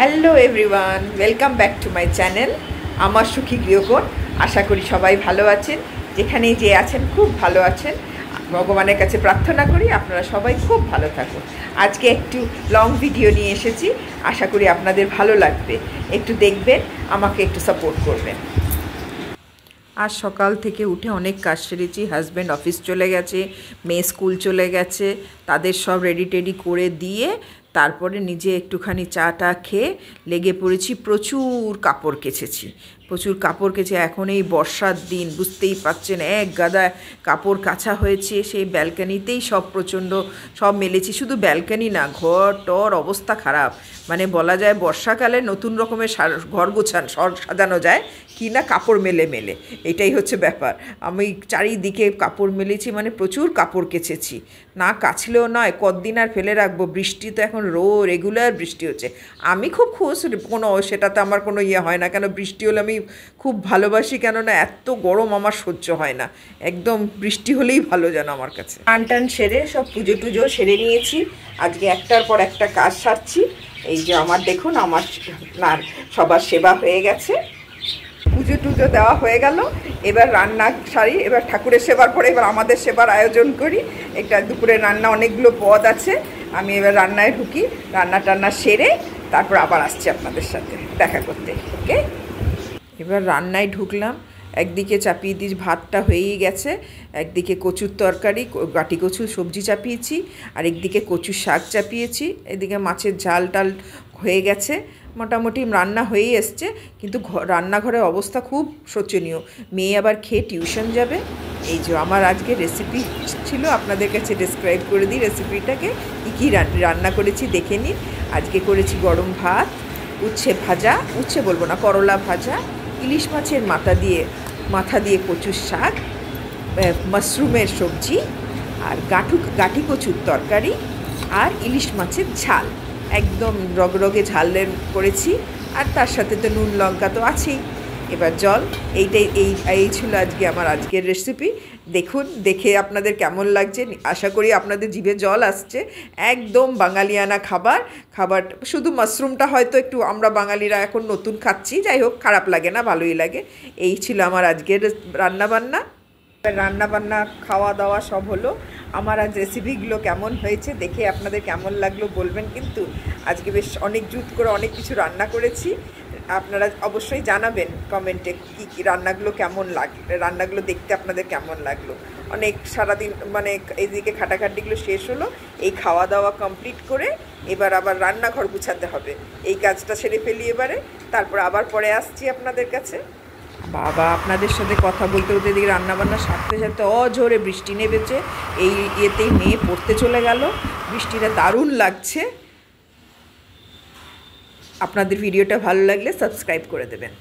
Hello everyone, welcome back to my channel আমার সুখী গৃহকোণ। আশা করি সবাই ভালো আছেন, যেখানেই যে আছেন খুব ভালো আছেন। ভগবানের কাছে প্রার্থনা করি আপনারা সবাই খুব ভালো থাকুন। আজকে একটু লং ভিডিও নিয়ে এসেছি, আশা করি আপনাদের ভালো লাগবে। একটু দেখবেন, আমাকে একটু সাপোর্ট করবেন। আজ সকাল থেকে উঠে অনেক কাজ সেরেছি। হাজব্যান্ড অফিস চলে গেছে, মেয়ে স্কুল চলে গেছে, তাদের সব রেডি টেডি করে দিয়ে তারপরে নিজে একটুখানি চা টা খেয়ে লেগে পড়েছি। প্রচুর কাপড় কেচেছি, প্রচুর কাপড় কেচে এখন এই বর্ষার দিন বুঝতেই পারছেন, এক গাদা কাপড় কাচা হয়েছে। সেই ব্যালকানিতেই সব প্রচণ্ড সব মেলেছি। শুধু ব্যালকানি না, ঘর টর অবস্থা খারাপ। মানে বলা যায় বর্ষাকালে নতুন রকমের ঘর সাজানো যায় কি না কাপড় মেলে মেলে, এটাই হচ্ছে ব্যাপার। আমি চারিদিকে কাপড় মেলেছি, মানে প্রচুর কাপড় কেচেছি। না কাচলেও নয়, কতদিন আর ফেলে রাখবো। বৃষ্টি তো এখন রেগুলার বৃষ্টি হচ্ছে। আমি খুব খুশ, সেটাতে আমার কোনো ইয়ে হয় না। কেন বৃষ্টি হলে আমি খুব ভালোবাসি, কেননা এত গরম আমার সহ্য হয় না। একদম বৃষ্টি হলেই ভালো যেন আমার কাছে। টান সেরে সব পুজো টুজো সেরে নিয়েছি। আজকে একটার পর একটা কাজ সারছি। এই যে আমার দেখুন, আমার সবার সেবা হয়ে গেছে, পুজো টুজো দেওয়া হয়ে গেল। এবার রান্না সারি, এবার ঠাকুরের সেবার পরে এবার আমাদের সেবার আয়োজন করি। একটা দুপুরের রান্না, অনেকগুলো পদ আছে। আমি এবার রান্নায় ঢুকি, রান্না টান্না সেরে তারপর আবার আসছি আপনাদের সাথে দেখা করতে। ওকে, এবার রান্নায় ঢুকলাম। একদিকে চাপিয়ে দিই, ভাতটা হয়েই গেছে। একদিকে কচুর তরকারি, গাটি কচু সবজি চাপিয়েছি, আর একদিকে কচুর শাক চাপিয়েছি। এদিকে মাছের ঝাল টাল হয়ে গেছে। মোটামুটি রান্না হয়েই এসছে, কিন্তু রান্নাঘরের অবস্থা খুব শোচনীয়। মেয়ে আবার খেয়ে টিউশন যাবে। এই যে আমার আজকে রেসিপি ছিল, আপনাদের কাছে ডেসক্রাইব করে দিই রেসিপিটাকে। কী রান্না করেছি দেখে নিন। আজকে করেছি গরম ভাত, উচ্ছে ভাজা, উচ্ছে বলবো না, করলা ভাজা, ইলিশ মাছের মাথা দিয়ে কচুর শাক, মাশরুমের সবজি, আর গাঠি কচুর তরকারি, আর ইলিশ মাছের ঝাল। একদম রগরগে ঝালের করেছি, আর তার সাথে তো নুন লঙ্কা তো আছেই। এবার জল। এই ছিল আজকে আমার আজকের রেসিপি। দেখুন, দেখে আপনাদের কেমন লাগছে। আশা করি আপনাদের জিভে জল আসছে। একদম বাঙালিয়ানা খাবার। শুধু মাশরুমটা হয়তো একটু আমরা বাঙালিরা এখন নতুন খাচ্ছি, যাই হোক খারাপ লাগে না, ভালোই লাগে। এই ছিল আমার আজকের রান্নাবান্না। খাওয়া দাওয়া সব হলো। আমার আজ রেসিপিগুলো কেমন হয়েছে দেখে আপনাদের কেমন লাগলো বলবেন। কিন্তু আজকে বেশ অনেক জুত করে অনেক কিছু রান্না করেছি। আপনারা অবশ্যই জানাবেন কমেন্টে কী রান্নাগুলো কেমন লাগলো, রান্নাগুলো দেখতে আপনাদের কেমন লাগলো। অনেক সারাদিন মানে এইদিকে খাটাখাটিগুলো শেষ হলো, এই খাওয়া দাওয়া কমপ্লিট করে এবার আবার রান্নাঘর গুছাতে হবে। এই কাজটা সেরে ফেলি এবারে, তারপর আবার পরে আসছি আপনাদের কাছে। বাবা, আপনাদের সাথে কথা বলতে বলতে এদিকে রান্নাবান্না সারতে সারতে অঝোরে বৃষ্টি নেমেছে। এই ইয়েতেই মেয়ে পড়তে চলে গেল। বৃষ্টিটা দারুণ লাগছে। আপনাদের ভিডিওটা ভালো লাগলে সাবস্ক্রাইব করে দেবেন।